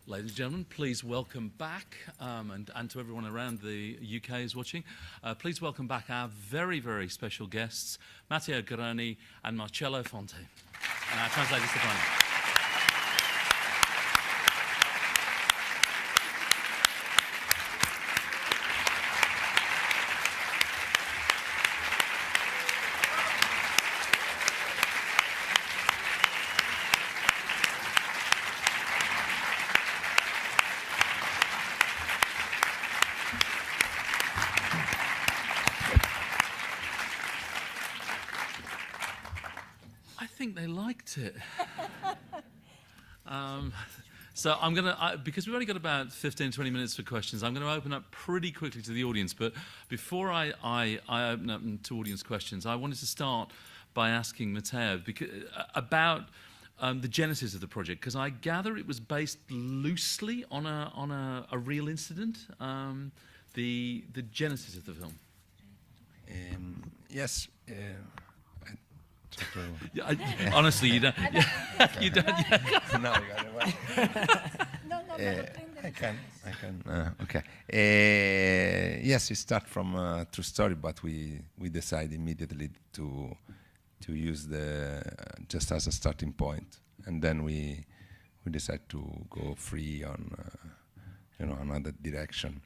Ladies and gentlemen, please welcome back, and to everyone around the UK who's watching, please welcome back our very, very special guests, Matteo Garrone and Marcello Fonte. And our translator, Simone. I think they liked it. So I'm going to, because we've only got about 15, 20 minutes for questions, I'm going to open up pretty quickly to the audience. But before I open up to audience questions, I wanted to start by asking Matteo about the genesis of the project, because I gather it was based loosely on a real incident, the genesis of the film. Yes. Honestly, you don't. You don't. No, I can. Okay. Yes, we start from a true story, but we decide immediately to use just as a starting point, and then we decide to go free on another direction.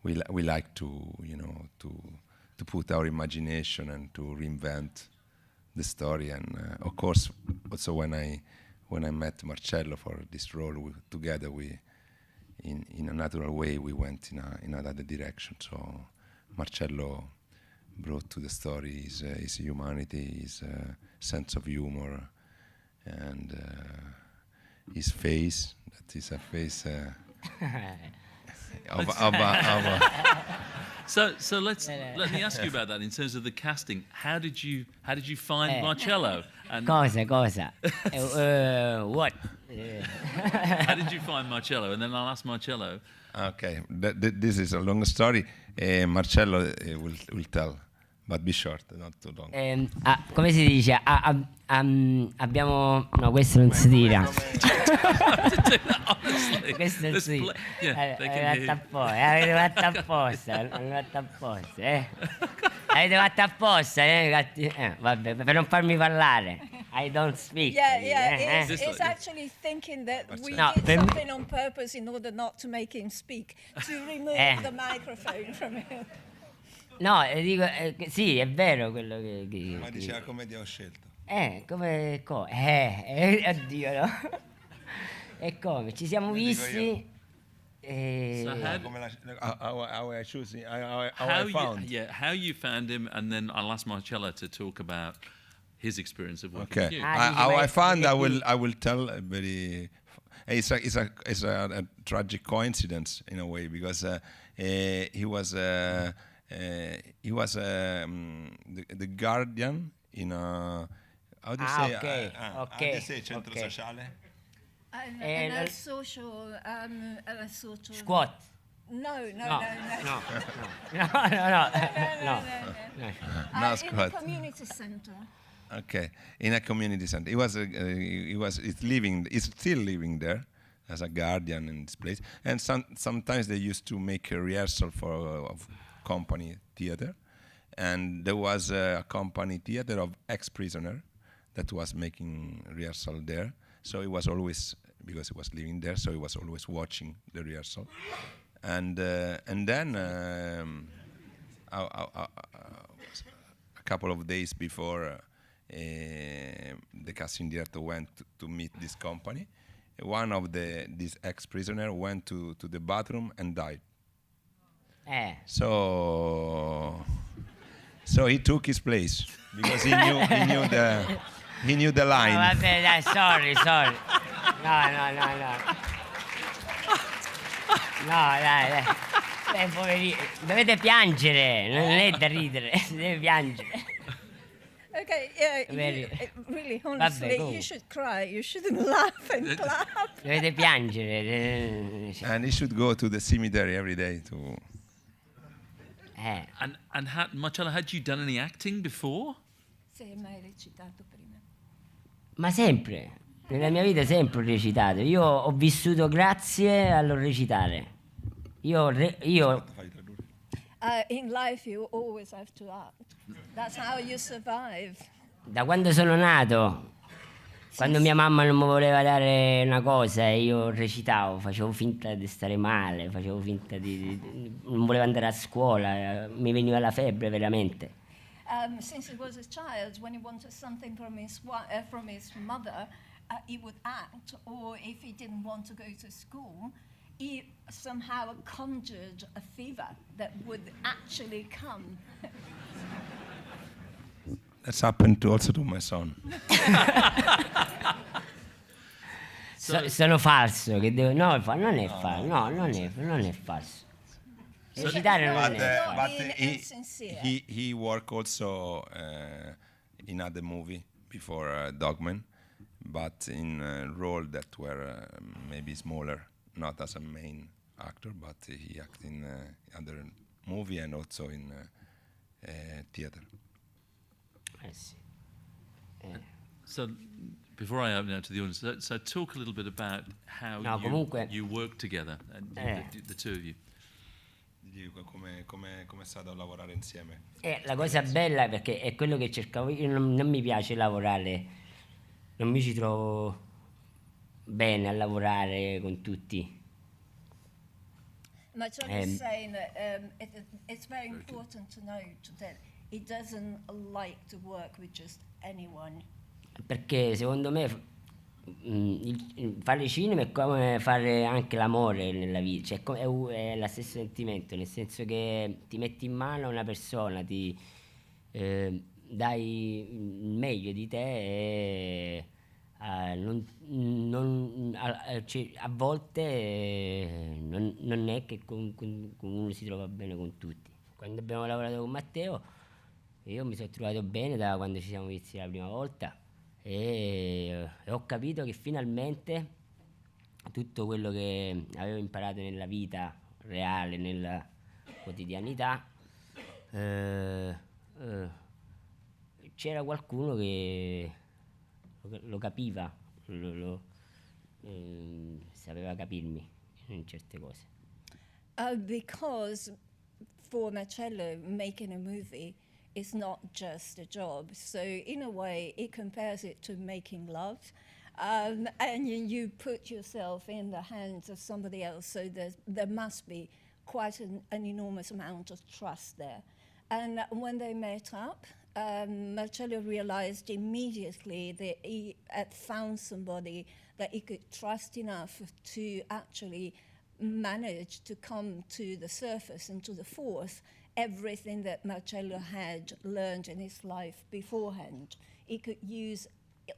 We like to to put our imagination and to reinvent the story, and of course also when I met Marcello for this role, together we in a natural way we went in another direction. So Marcello brought to the story his humanity, his sense of humor, and his face. That is a face of So let me ask you about that in terms of the casting. How did you find Marcello? And Cosa? What? how did you find Marcello? And then I'll ask Marcello. Okay, this is a long story. Marcello will tell, but be short, not too long. Come si dice? Abbiamo... No, questo non si tira. Questo non si tira. Avete fatto apposta. Avete fatto apposta, vabbè, per non farmi parlare. I don't speak. Yeah. It's actually thinking that we did something on purpose in order not to make him speak, to remove the microphone from him. No, dico, sì, è vero quello che Ma diceva come ti ho scelto. Come oddio, no? E come? Ci siamo visti. How I choose, how I found. How you found him, and then I'll ask Marcello to talk about his experience of working with you. How I found, I will tell very. It's a tragic coincidence in a way, because he was the guardian in a. How do you say? Okay. How do you say centro sociale? A social Squat. No. No In squat. a community center. Okay, in a community center. He's still living there as a guardian in this place. And sometimes they used to make a rehearsal for company theater, and there was a company theater of ex-prisoner that was making rehearsal there. So he was always, because he was living there, so he was always watching the rehearsal. And then a couple of days before the casting director went to meet this company, one of these ex-prisoner went to the bathroom and died. So he took his place because he knew the line. No, vabbè, dai, sorry. No, dai. Poverino. Dovete piangere, non è da ridere, si deve piangere. Okay, really, honestly, Vabbè, you should cry. You shouldn't laugh and clap. Dovete piangere. And he should go to the cemetery every day to. And Marcello, had you done any acting before? Sì, mai recitato prima. Ma sempre. Nella mia vita sempre ho recitato. Io ho vissuto grazie allo recitare. In life you always have to act. That's how you survive. Da quando sono nato, quando mia mamma non mi voleva dare una cosa e io recitavo, facevo finta di stare male, facevo finta non volevo andare a scuola, mi veniva la febbre veramente. Since he was a child, when he wanted something from his mother, he would act, or if he didn't want to go to school, he somehow conjured a fever that would actually come. That's happened also to my son. Sono falso, che devo, no, non è falso, no, non è falso. Recitare non è falso. But he worked also in other movie before Dogman, but in role that were maybe smaller, not as a main actor, but he acted in other movie and also in theater. Sì. So, before I open it up to the audience, so talk a little bit about how you work together, and the two of you. Come è stato lavorare insieme? La cosa bella, perché è quello che cercavo io, non mi piace lavorare, non mi ci trovo bene a lavorare con tutti. Marcello is saying that it's very important to note that he doesn't like to work with just anyone. Perché secondo me fare cinema è come fare anche l'amore nella vita, cioè è lo stesso sentimento, nel senso che ti metti in mano a una persona, ti dai il meglio di te e a volte non è che con uno si trova bene con tutti. Quando abbiamo lavorato con Matteo io mi sono trovato bene da quando ci siamo visti la prima volta e ho capito che finalmente tutto quello che avevo imparato nella vita reale, nella quotidianità, c'era qualcuno che lo capiva, sapeva capirmi in certe cose. Because for Marcello, making a movie is not just a job. So in a way, he compares it to making love. And you put yourself in the hands of somebody else, so there must be quite an enormous amount of trust there. And when they met up, Marcello realized immediately that he had found somebody that he could trust enough to actually manage to come to the surface and to the forth everything that Marcello had learned in his life beforehand. He could use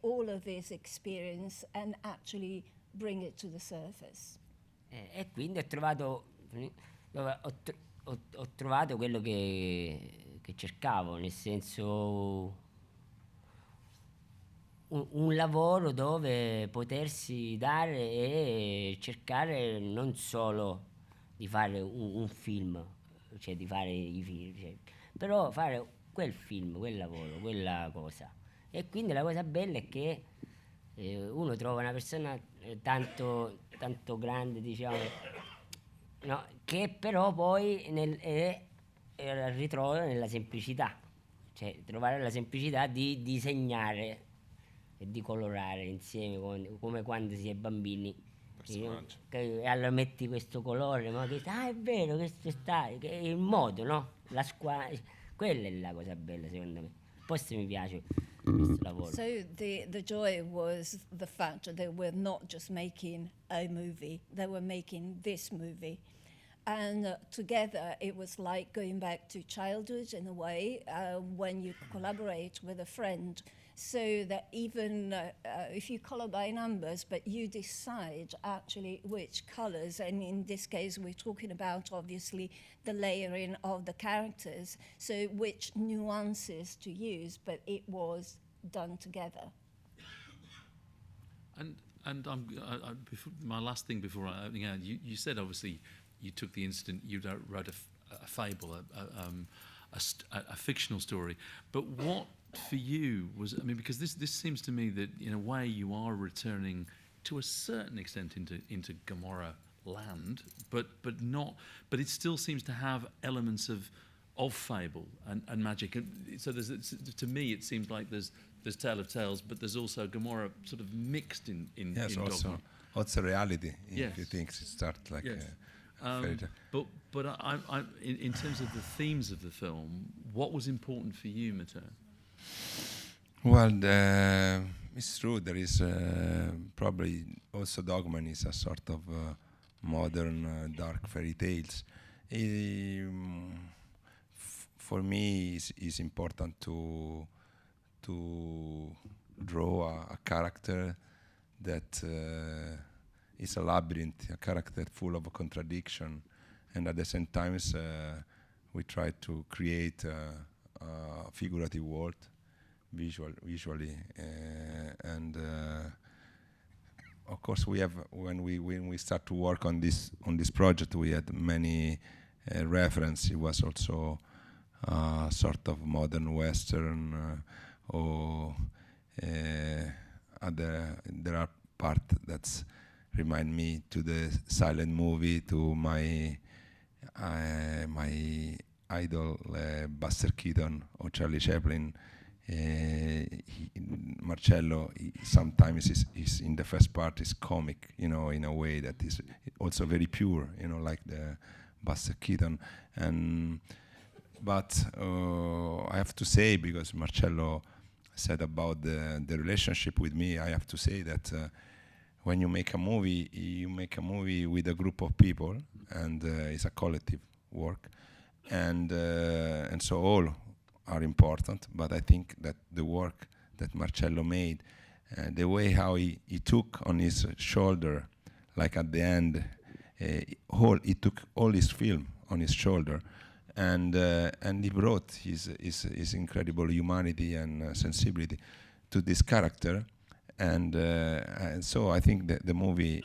all of his experience and actually bring it to the surface. E quindi ho trovato quello che cercavo, nel senso un lavoro dove potersi dare e cercare non solo di fare un film, cioè di fare i film, cioè, però fare quel film, quel lavoro, quella cosa. E quindi la cosa bella è che uno trova una persona tanto grande, diciamo, no, che però poi ritrova nella semplicità, cioè trovare la semplicità di disegnare e di colorare insieme come quando si è bambini. E allora metti questo colore, ma che è vero, questo che è il modo, no? Quella è la cosa bella secondo me. Poi se mi piace questo lavoro. So the joy was the fact that they were not just making a movie, they were making this movie. And together it was like going back to childhood in a way, when you collaborate with a friend, so that even if you color by numbers, but you decide actually which colors, and in this case we're talking about obviously the layering of the characters, so which nuances to use, but it was done together. And my last thing before opening out, you said obviously you took the incident, you wrote a fable, a fictional story. But what for you was, I mean, because this seems to me that in a way you are returning to a certain extent into Gomorrah land, but it still seems to have elements of fable and magic. And so to me it seems like there's Tale of Tales, but there's also Gomorrah sort of mixed in Yes, Dogman. also reality. Yes. If you think it starts like Yes. fairy tale. But in terms of the themes of the film, what was important for you, Matteo? Well, it's true. There is probably also Dogman is a sort of modern dark fairy tales. For me, it's important to draw a character that is a labyrinth, a character full of contradiction, and at the same time, we try to create a figurative world, visually, and of course we have when we start to work on this project, we had many references. It was also sort of modern western or there are parts that remind me to the silent movie, to my idol Buster Keaton or Charlie Chaplin. Marcello sometimes is in the first part is comic, in a way that is also very pure, like the Buster Keaton. But I have to say, because Marcello said about the relationship with me, I have to say that when you make a movie with a group of people, and it's a collective work, and so all are important. But I think that the work that Marcello made, the way how he took on his shoulder, like at the end, he took all his film on his shoulder, and he brought his incredible humanity and sensibility to this character, and so I think that the movie,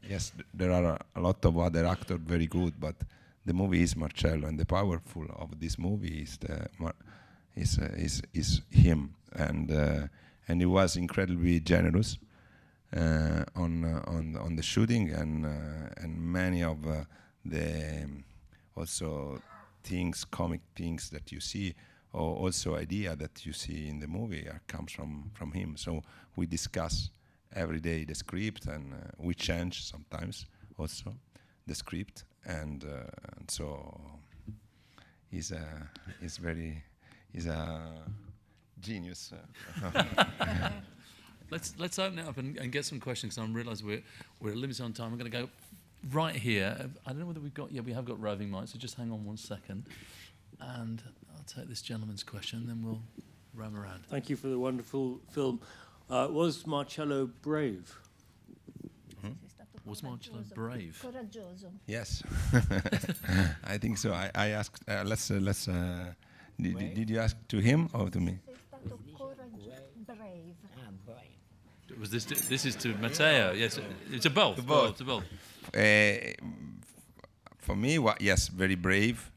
yes, there are a lot of other actors very good, but the movie is Marcello, and the powerful of this movie is him, and he was incredibly generous on the shooting, and many of the also comic things that you see, or also idea that you see in the movie comes from him. So we discuss every day the script, and we change sometimes also the script, and so he's a genius. Let's open it up and get some questions. I realise we're limited on time. I'm going to go right here. I don't know whether we have got roving mics, so just hang on 1 second, and I'll take this gentleman's question, then we'll roam around. Thank you for the wonderful film. Was Marcello brave? Was Marcello brave? Coraggioso. Yes, I think so. I asked. Did you ask to him or to me? Brave. Was this is to Matteo? Yes, it's a both. To both. For me, yes, very brave,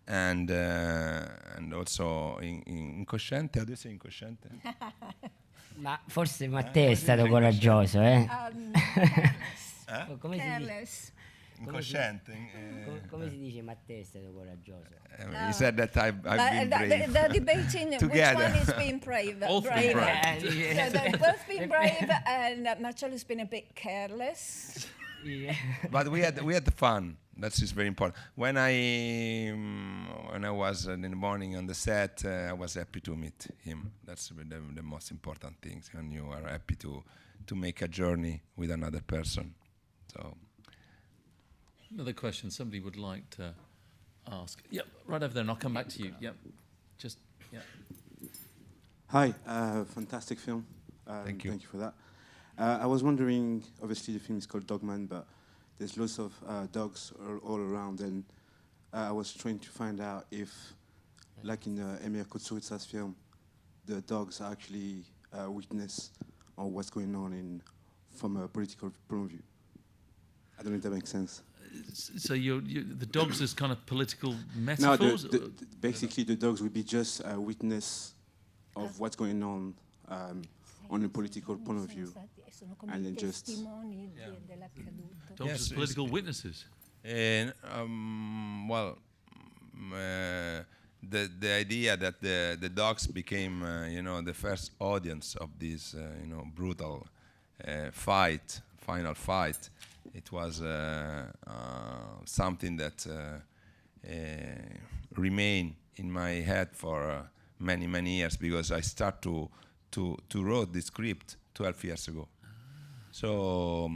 and also incosciente. How do you say incosciente? Ma forse Matteo è stato coraggioso, eh? Come si dice? Careless. Incosciente. Come si dice Matteo è stato coraggioso? He said that I've been brave. They're debating which Together. one has been brave. All three brave. So they've both been brave, and Marcello's been a bit careless. Yeah. But we had fun. That's just very important. When I was in the morning on the set, I was happy to meet him. That's the most important thing. When you are happy to make a journey with another person. So. Another question somebody would like to ask. Yep, right over there, and I'll come back to you. Yep, just yeah. Hi, fantastic film. Thank you. Thank you for that. I was wondering, obviously the film is called Dogman, but there's lots of dogs all around, and I was trying to find out if, like in Emir Kusturica's film, the dogs are actually witness on what's going on from a political point of view. I don't know if that makes sense. So the dogs as kind of political No, metaphors? basically the dogs would be just a witness of what's going on a political point of view. Sono come And i then just- testimoni dell'accaduto. Dogs Yes, as political witnesses. Well, the idea that the dogs became, the first audience of this, brutal final fight, it was something that remained in my head for many years, because I start to write the script 12 years ago. So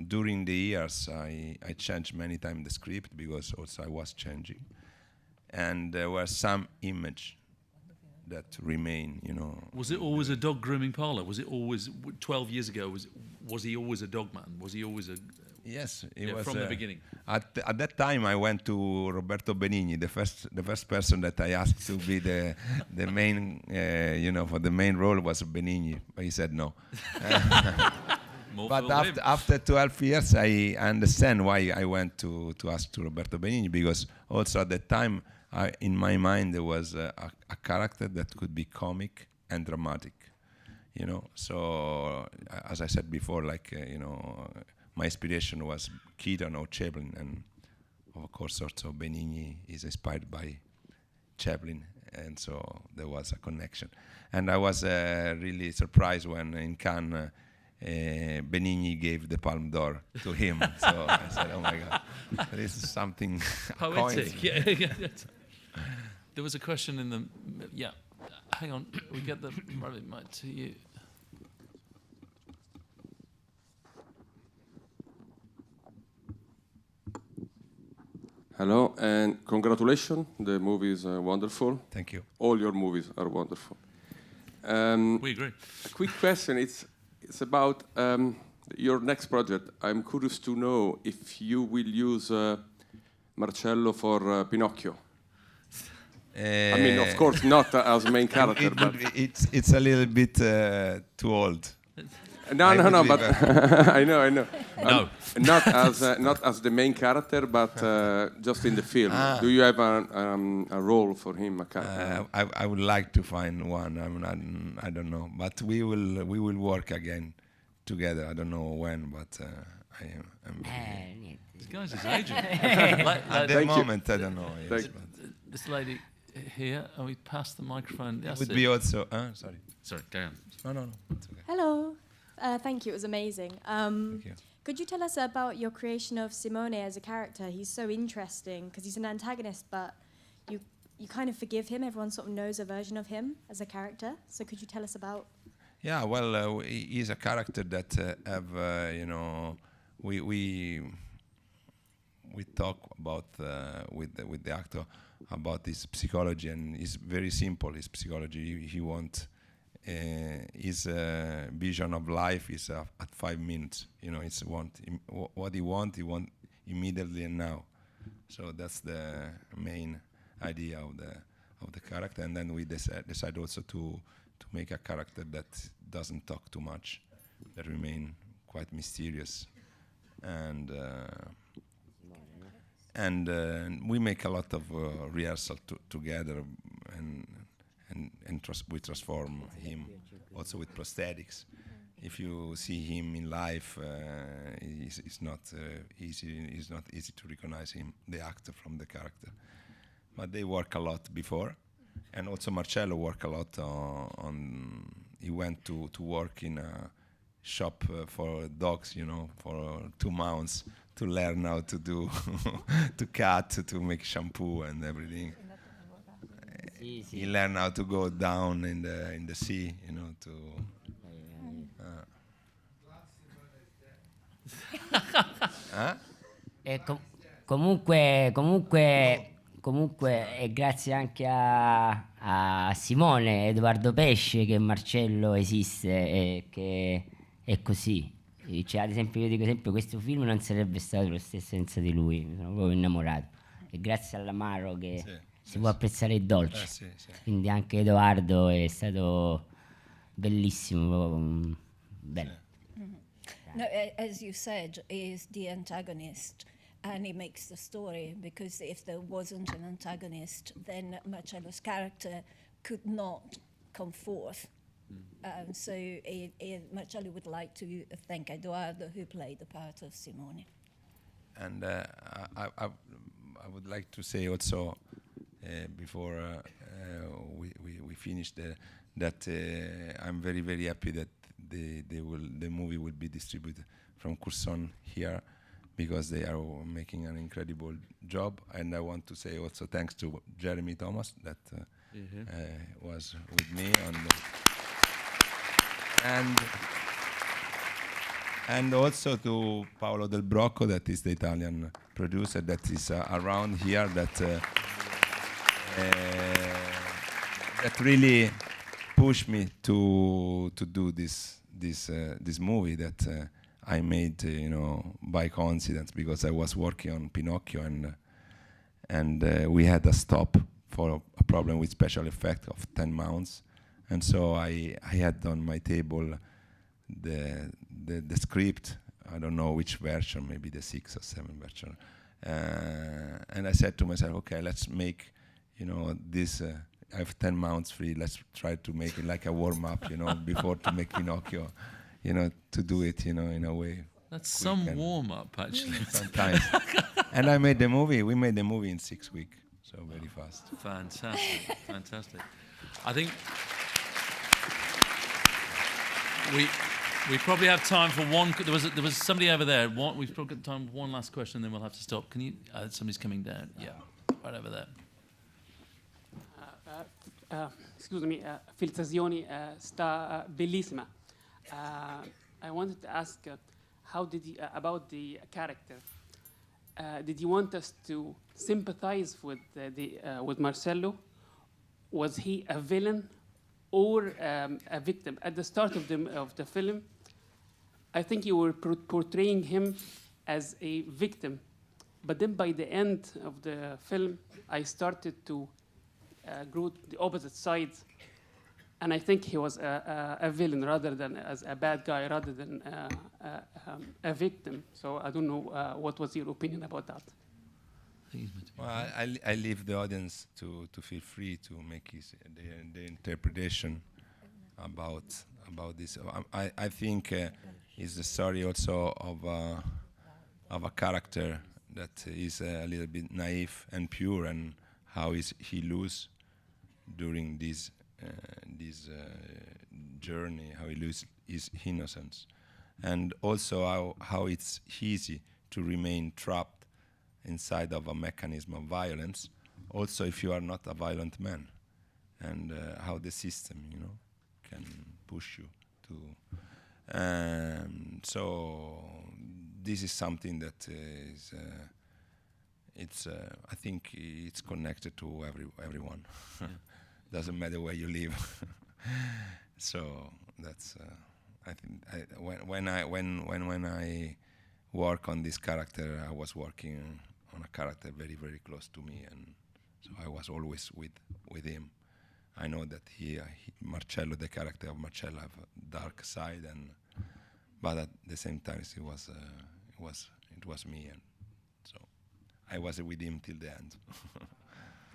during the years, I changed many times the script, because also I was changing, and there were some image that remain. Was it always a dog grooming parlor? Was it always 12 years ago? Was he always a dog man? Was he always a? Yes, it Yeah, was from the beginning. At that time, I went to Roberto Benigni, the first person that I asked to be the main, for the main role was Benigni, but he said no. More But for him. after 12 years, I understand why I went to ask to Roberto Benigni, because also at that time, in my mind, there was a character that could be comic and dramatic, So as I said before, my inspiration was Keaton or Chaplin, and of course also Benigni is inspired by Chaplin, and so there was a connection. And I was really surprised when in Cannes Benigni gave the Palme d'Or to him. So I said, "Oh my God, this is something Poetic. Yeah. There was a question in the. Yeah. Hang on. We get the mic to you. Hello, and congratulations. The movie is wonderful. Thank you. All your movies are wonderful. We agree. A quick question. It's about your next project. I'm curious to know if you will use Marcello for Pinocchio. I mean, of course, not as main character, but It's a little bit too old. no, but I know. No. Not as the main character, but just in the film. Do you have a role for him? A character? I would like to find one. I don't know, but we will work again together. I don't know when, but I'm Niente. This guy's his agent. at the Thank you. moment. I don't know. Yes, Thank- but This lady here. Oh, we passed the microphone. it That's would it. be also. Sorry. Sorry, go on. No. It's okay. Hello. Thank you. It was amazing. Thank you. Could you tell us about your creation of Simone as a character? He's so interesting because he's an antagonist, but you kind of forgive him. Everyone sort of knows a version of him as a character. So could you tell us about? Yeah, well, he's a character that we talk about with the actor about his psychology, and it's very simple. His psychology, he want his vision of life is at 5 minutes. It's what he want immediately and now. So that's the main idea of the character, and then we decide also to make a character that doesn't talk too much, that remain quite mysterious, and we make a lot of rehearsal together, and we transform him also with prosthetics. If you see him in life, it's not easy. It's not easy to recognize him, the actor, from the character. But they work a lot before, and also Marcello worked a lot on. He went to work in a shop for dogs, for 2 months to learn how to do to cut, to make shampoo and everything. He learned how to go down in the sea, to. E comunque è grazie anche a Simone, Edoardo Pesce, che Marcello esiste e che è così. Cioè, ad esempio, io dico esempio, questo film non sarebbe stato lo stesso senza di lui, mi sono proprio innamorato. E grazie all'amaro che si può apprezzare il dolce. Sì. Quindi anche Edoardo è stato bellissimo, proprio bello. No, as you said, is the antagonist, and it makes the story, because if there wasn't an antagonist, then Marcello's character could not come forth. So Marcello would like to thank Edoardo, who played the part of Simone. And I would like to say also, before we finish, that I'm very, very happy that the movie will be distributed from Curson here, because they are making an incredible job. And I want to say also thanks to Jeremy Thomas that was with me on and also to Paolo Del Brocco, that is the Italian producer that is around here, that really pushed me to do this movie that I made, by coincidence, because I was working on Pinocchio and we had a stop for a problem with special effect of 10 months, and so I had on my table the script. I don't know which version, maybe the 6 or 7 version, and I said to myself, okay, let's make, this. I have 10 months free. Let's try to make it like a warm up, before to make Pinocchio, to do it, in a way. That's some warm up, actually. Sometimes. And I made the movie. We made the movie in 6 weeks, so very fast. Fantastic, fantastic. I think we probably have time for one. There was somebody over there. We've probably got time for one last question, then we'll have to stop. Can you? Somebody's coming down. Yeah, right over there. Scusami, Filtrazioni sta bellissima. I wanted to ask, how did you, about the character? Did you want us to sympathize with with Marcello? Was he a villain or a victim? At the start of the film, I think you were portraying him as a victim, but then by the end of the film, I started to grew the opposite side, and I think he was a villain rather than as a bad guy, rather than a victim. So I don't know what was your opinion about that. Well, I leave the audience to feel free to make the interpretation about this. I think it's the story also of a character that is a little bit naive and pure, and how is he lose during this journey, how he loses his innocence, and also how it's easy to remain trapped inside of a mechanism of violence, also if you are not a violent man, and how the system, can push you to. So this is something that is. I think it's connected to everyone. Yeah. Doesn't matter where you live. So that's. I think when I work on this character, I was working on a character very, very close to me, and so I was always with him. I know that Marcello, the character of Marcello, have a dark side, but at the same time, it was me, and so I was with him till the end.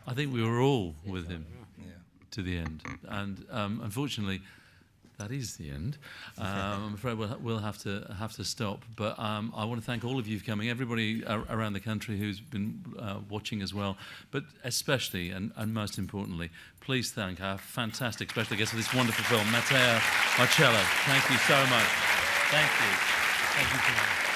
I think we were all with him to the end, and unfortunately, that is the end. I'm afraid we'll have to stop. But I want to thank all of you for coming, everybody around the country who's been watching as well. But especially and most importantly, please thank our fantastic special guest of this wonderful film, Matteo Marcello. Thank you so much. Thank you. Thank you.